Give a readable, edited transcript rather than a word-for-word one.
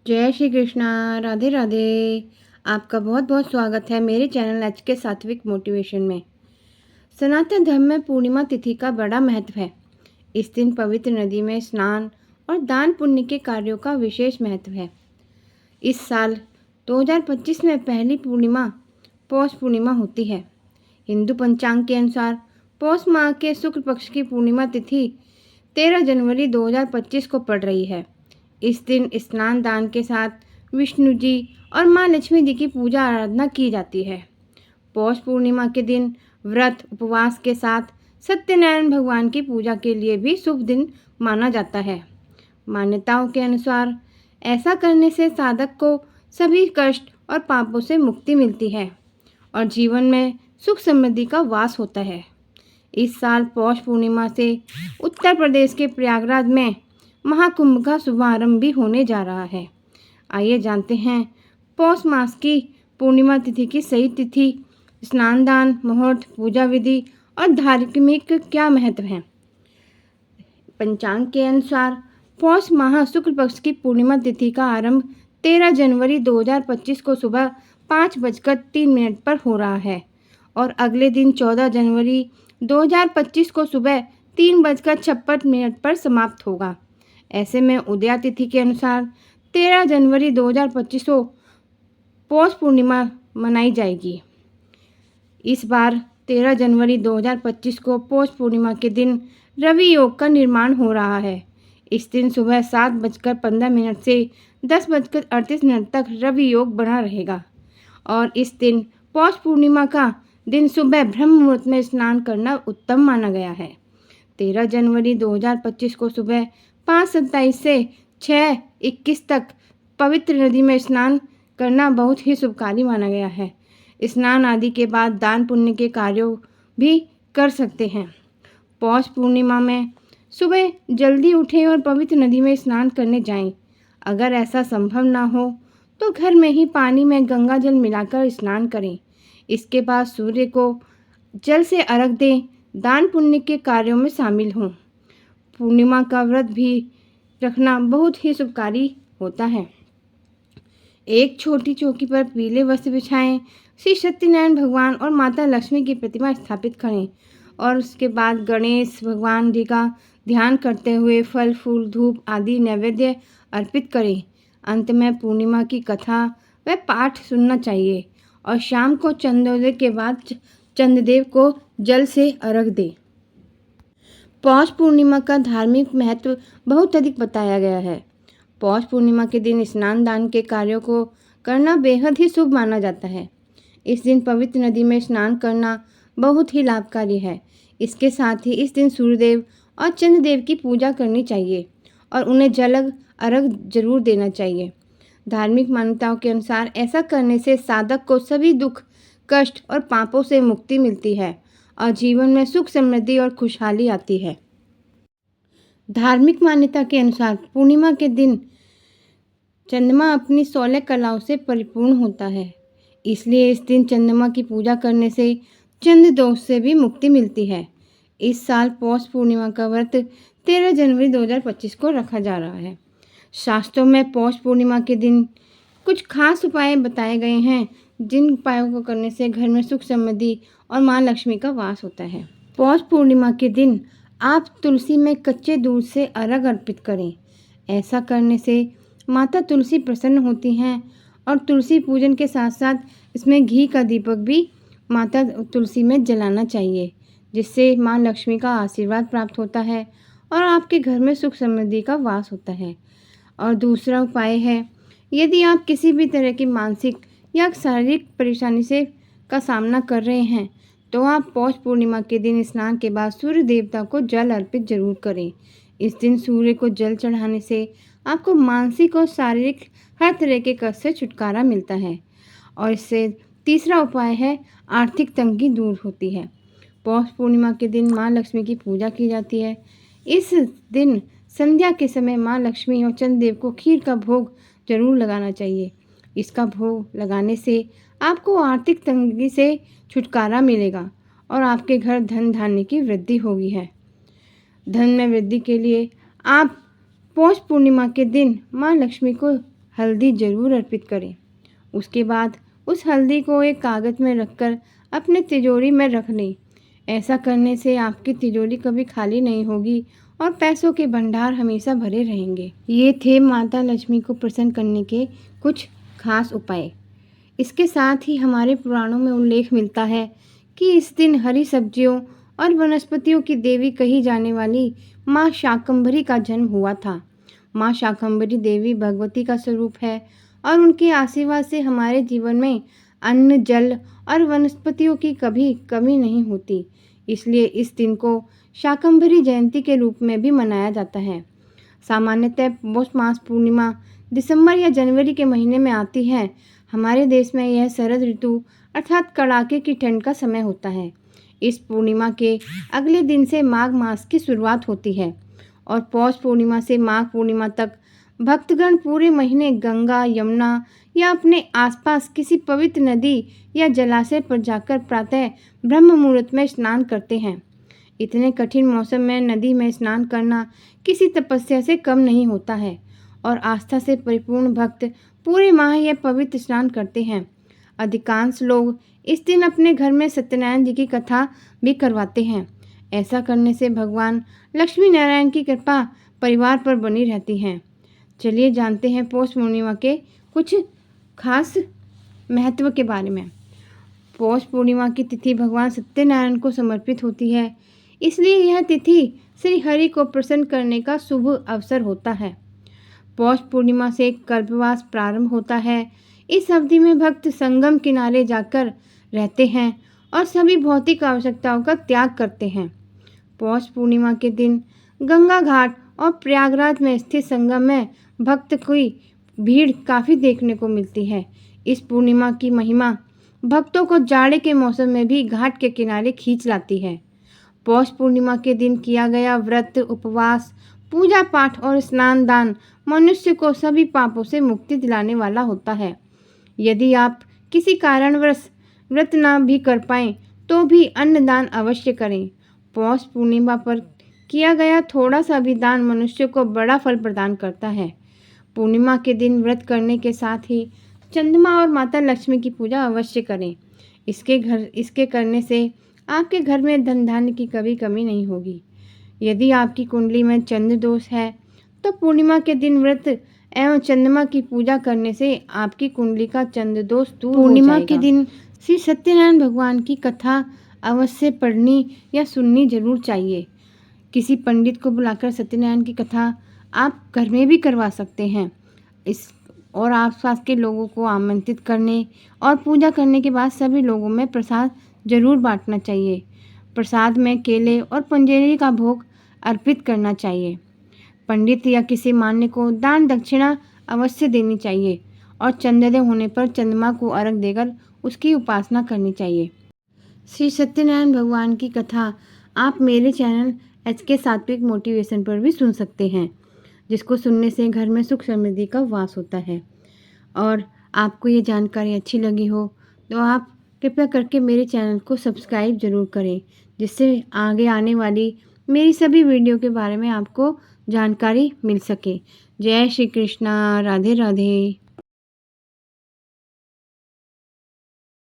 जय श्री कृष्णा। राधे राधे। आपका बहुत बहुत स्वागत है मेरे चैनल एच के सात्विक मोटिवेशन में। सनातन धर्म में पूर्णिमा तिथि का बड़ा महत्व है। इस दिन पवित्र नदी में स्नान और दान पुण्य के कार्यों का विशेष महत्व है। इस साल 2025 में पहली पूर्णिमा पौष पूर्णिमा होती है। हिंदू पंचांग के अनुसार पौष माह के शुक्ल पक्ष की पूर्णिमा तिथि 13 जनवरी 2025 को पड़ रही है। इस दिन स्नान दान के साथ विष्णु जी और माँ लक्ष्मी जी की पूजा आराधना की जाती है। पौष पूर्णिमा के दिन व्रत उपवास के साथ सत्यनारायण भगवान की पूजा के लिए भी शुभ दिन माना जाता है। मान्यताओं के अनुसार ऐसा करने से साधक को सभी कष्ट और पापों से मुक्ति मिलती है और जीवन में सुख समृद्धि का वास होता है। इस साल पौष पूर्णिमा से उत्तर प्रदेश के प्रयागराज में महाकुंभ का शुभारंभ भी होने जा रहा है। आइए जानते हैं पौष मास की पूर्णिमा तिथि की सही तिथि, स्नान दान मुहूर्त, पूजा विधि और धार्मिक क्या महत्व है। पंचांग के अनुसार पौष माह शुक्ल पक्ष की पूर्णिमा तिथि का आरंभ 13 जनवरी 2025 को सुबह 5:03 पर हो रहा है और अगले दिन 14 जनवरी 2025 को सुबह 3:56 पर समाप्त होगा। ऐसे में उदया तिथि के अनुसार 13 जनवरी 2025 को पौष पूर्णिमा मनाई जाएगी। इस बार 13 जनवरी 2025 को पौष पूर्णिमा के दिन रवि योग का निर्माण हो रहा है। इस दिन सुबह 7:15 से 10:38 तक रवि योग बना रहेगा और इस दिन पौष पूर्णिमा का दिन सुबह ब्रह्म मुहूर्त में स्नान करना उत्तम माना गया है। 13 जनवरी 2025 को सुबह 5:27 से 6:21 तक पवित्र नदी में स्नान करना बहुत ही शुभकारी माना गया है। स्नान आदि के बाद दान पुण्य के कार्यों भी कर सकते हैं। पौष पूर्णिमा में सुबह जल्दी उठें और पवित्र नदी में स्नान करने जाएं। अगर ऐसा संभव ना हो तो घर में ही पानी में गंगा जल मिलाकर स्नान करें। इसके बाद सूर्य को जल से अर्घ दें। दान पुण्य के कार्यों में शामिल हों। पूर्णिमा का व्रत भी रखना बहुत ही शुभकारी होता है। एक छोटी चौकी पर पीले वस्त्र बिछाएं, श्री सत्यनारायण भगवान और माता लक्ष्मी की प्रतिमा स्थापित करें और उसके बाद गणेश भगवान जी का ध्यान करते हुए फल फूल धूप आदि नैवेद्य अर्पित करें। अंत में पूर्णिमा की कथा व पाठ सुनना चाहिए और शाम को चंद्रोदय के बाद चंद्रदेव को जल से अर्घ दें। पौष पूर्णिमा का धार्मिक महत्व बहुत अधिक बताया गया है। पौष पूर्णिमा के दिन स्नान दान के कार्यों को करना बेहद ही शुभ माना जाता है। इस दिन पवित्र नदी में स्नान करना बहुत ही लाभकारी है। इसके साथ ही इस दिन सूर्यदेव और चंद्रदेव की पूजा करनी चाहिए और उन्हें जल अर्घ जरूर देना चाहिए। धार्मिक मान्यताओं के अनुसार ऐसा करने से साधक को सभी दुख कष्ट और पापों से मुक्ति मिलती है और जीवन में सुख समृद्धि और खुशहाली आती है। धार्मिक मान्यता के अनुसार पूर्णिमा के दिन चंद्रमा अपनी 16 कलाओं से परिपूर्ण होता है। इसलिए इस दिन चंद्रमा की पूजा करने से चंद्र दोष से भी मुक्ति मिलती है। इस साल पौष पूर्णिमा का व्रत 13 जनवरी 2025 को रखा जा रहा है। शास्त्रों में पौष पूर्णिमा के दिन कुछ खास उपाय बताए गए हैं जिन उपायों को करने से घर में सुख समृद्धि और माँ लक्ष्मी का वास होता है। पौष पूर्णिमा के दिन आप तुलसी में कच्चे दूध से अर्घ अर्पित करें। ऐसा करने से माता तुलसी प्रसन्न होती हैं और तुलसी पूजन के साथ साथ इसमें घी का दीपक भी माता तुलसी में जलाना चाहिए, जिससे माँ लक्ष्मी का आशीर्वाद प्राप्त होता है और आपके घर में सुख समृद्धि का वास होता है। और दूसरा उपाय है, यदि आप किसी भी तरह की मानसिक या शारीरिक परेशानी से का सामना कर रहे हैं तो आप पौष पूर्णिमा के दिन स्नान के बाद सूर्य देवता को जल अर्पित जरूर करें। इस दिन सूर्य को जल चढ़ाने से आपको मानसिक और शारीरिक हर तरह के कष्ट से छुटकारा मिलता है। और इससे तीसरा उपाय है, आर्थिक तंगी दूर होती है। पौष पूर्णिमा के दिन माँ लक्ष्मी की पूजा की जाती है। इस दिन संध्या के समय माँ लक्ष्मी और चंद्रदेव को खीर का भोग जरूर लगाना चाहिए। इसका भोग लगाने से आपको आर्थिक तंगी से छुटकारा मिलेगा और आपके घर धन धान्य की वृद्धि होगी है। धन में वृद्धि के लिए आप पौष पूर्णिमा के दिन माँ लक्ष्मी को हल्दी जरूर अर्पित करें। उसके बाद उस हल्दी को एक कागज़ में रखकर अपने तिजोरी में रख लें। ऐसा करने से आपकी तिजोरी कभी खाली नहीं होगी और पैसों के भंडार हमेशा भरे रहेंगे। ये थे माता लक्ष्मी को प्रसन्न करने के कुछ खास उपाय। इसके साथ ही हमारे पुराणों में उल्लेख मिलता है कि इस दिन हरी सब्जियों और वनस्पतियों की देवी कही जाने वाली माँ शाकंभरी का जन्म हुआ था। माँ शाकंभरी देवी भगवती का स्वरूप है और उनके आशीर्वाद से हमारे जीवन में अन्न, जल और वनस्पतियों की कभी कमी नहीं होती। इसलिए इस दिन को शाकंभरी जयंती के रूप में भी मनाया जाता है। सामान्यतः पौष मास पूर्णिमा दिसंबर या जनवरी के महीने में आती है। हमारे देश में यह शरद ऋतु अर्थात कड़ाके की ठंड का समय होता है। इस पूर्णिमा के अगले दिन से माघ मास की शुरुआत होती है और पौष पूर्णिमा से माघ पूर्णिमा तक भक्तगण पूरे महीने गंगा, यमुना या अपने आसपास किसी पवित्र नदी या जलाशय पर जाकर प्रातः ब्रह्म मुहूर्त में स्नान करते हैं। इतने कठिन मौसम में नदी में स्नान करना किसी तपस्या से कम नहीं होता है और आस्था से परिपूर्ण भक्त पूरे माह यह पवित्र स्नान करते हैं। अधिकांश लोग इस दिन अपने घर में सत्यनारायण जी की कथा भी करवाते हैं। ऐसा करने से भगवान लक्ष्मी नारायण की कृपा परिवार पर बनी रहती है। चलिए जानते हैं पौष पूर्णिमा के कुछ खास महत्व के बारे में। पौष पूर्णिमा की तिथि भगवान सत्यनारायण को समर्पित होती है, इसलिए यह तिथि श्री हरि को प्रसन्न करने का शुभ अवसर होता है। पौष पूर्णिमा से कल्पवास प्रारंभ होता है। इस अवधि में भक्त संगम किनारे जाकर रहते हैं और सभी भौतिक आवश्यकताओं का त्याग करते हैं। पौष पूर्णिमा के दिन गंगा घाट और प्रयागराज में स्थित संगम में भक्त की भीड़ काफ़ी देखने को मिलती है। इस पूर्णिमा की महिमा भक्तों को जाड़े के मौसम में भी घाट के किनारे खींच लाती है। पौष पूर्णिमा के दिन किया गया व्रत, उपवास, पूजा पाठ और स्नान दान मनुष्य को सभी पापों से मुक्ति दिलाने वाला होता है। यदि आप किसी कारणवश व्रत ना भी कर पाएं तो भी अन्नदान अवश्य करें। पौष पूर्णिमा पर किया गया थोड़ा सा भी दान मनुष्य को बड़ा फल प्रदान करता है। पूर्णिमा के दिन व्रत करने के साथ ही चंद्रमा और माता लक्ष्मी की पूजा अवश्य करें। इसके करने से आपके घर में धन धान्य की कभी कमी नहीं होगी। यदि आपकी कुंडली में चंद्र दोष है तो पूर्णिमा के दिन व्रत एवं चंद्रमा की पूजा करने से आपकी कुंडली का चंद्र दोष दूर हो जाएगा। पूर्णिमा के दिन श्री सत्यनारायण भगवान की कथा अवश्य पढ़नी या सुननी जरूर चाहिए। किसी पंडित को बुलाकर सत्यनारायण की कथा आप घर में भी करवा सकते हैं। इस और आसपास के लोगों को आमंत्रित करने और पूजा करने के बाद सभी लोगों में प्रसाद जरूर बांटना चाहिए। प्रसाद में केले और पंजेरी का भोग अर्पित करना चाहिए। पंडित या किसी मान्य को दान दक्षिणा अवश्य देनी चाहिए और चंद्रोदय होने पर चंद्रमा को अर्घ देकर उसकी उपासना करनी चाहिए। श्री सत्यनारायण भगवान की कथा आप मेरे चैनल HK सात्विक मोटिवेशन पर भी सुन सकते हैं, जिसको सुनने से घर में सुख समृद्धि का वास होता है। और आपको ये जानकारी अच्छी लगी हो तो आप कृपया करके मेरे चैनल को सब्सक्राइब ज़रूर करें, जिससे आगे आने वाली मेरी सभी वीडियो के बारे में आपको जानकारी मिल सके। जय श्री कृष्णा, राधे राधे।